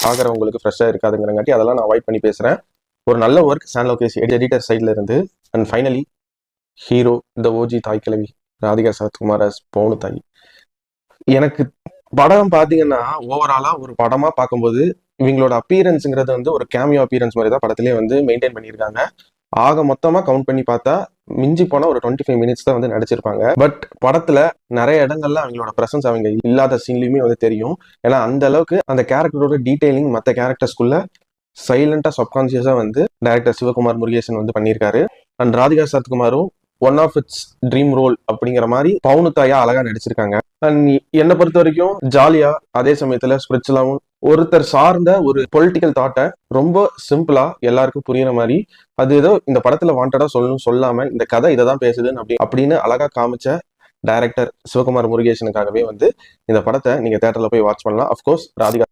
பார்க்குறவங்களுக்கு ஃப்ரெஷ்ஷாக இருக்காதுங்கிறங்காட்டி அதெல்லாம் நான் அவாய்ட் பண்ணி பேசுகிறேன். ஒரு நல்ல ஒர்க் சான் லோகேஷ் எடிட்டர் சைடில் இருந்து. And finally hero the OG தாய் கிழவி ராதிகா சரத்குமார் அஸ் பவுனு தாய். எனக்கு படம் பார்த்தீங்கன்னா ஓவராலாக ஒரு படமாக பார்க்கும்போது இவங்களோட அப்பீரன்ஸுங்கிறது வந்து ஒரு கேமியோ அப்பீரன்ஸ் மாதிரி தான் படத்திலே வந்து மெயின்டைன் பண்ணியிருக்காங்க. ஆக மொத்தமாக கவுண்ட் பண்ணி பார்த்தா மிஞ்சி போனால் ஒரு 25 மினிட்ஸ் தான் வந்து நடிச்சிருப்பாங்க. பட் படத்துல நிறைய இடங்கள்ல அவங்களோட பிரசன்ஸ் அவங்க இல்லாத சீன்லையுமே வந்து தெரியும். ஏன்னா அந்த அளவுக்கு அந்த கேரக்டரோட டீடைலிங் மற்ற கேரக்டர்ஸ்குள்ள சைலண்டா சப்கான்சியஸா வந்து டைரக்டர் சிவகுமார் முருகேசன் வந்து பண்ணியிருக்காரு. அண்ட் ராதிகா சரத்குமாரும் one of its dream role அப்படிங்கிற மாதிரி பவுனு தாயா அழகா நடிச்சிருக்காங்க. அண்ட் என்னை பொறுத்த வரைக்கும் ஜாலியா அதே சமயத்துல ஸ்பிரிச்சுவலாவும் ஒருத்தர் சார்ந்த ஒரு பொலிட்டிக்கல் தாட்டை ரொம்ப சிம்பிளா எல்லாருக்கும் புரியுற மாதிரி அது ஏதோ இந்த படத்துல வாண்டடா சொல்லணும் சொல்லாம இந்த கதை இதை தான் பேசுதுன்னு அப்படின்னு அழகா காமிச்ச டைரக்டர் சிவகுமார் முருகேசனுக்காகவே வந்து இந்த படத்தை நீங்க தியேட்டர்ல போய் வாட்ச் பண்ணலாம். அஃப்கோர்ஸ் ராதிகா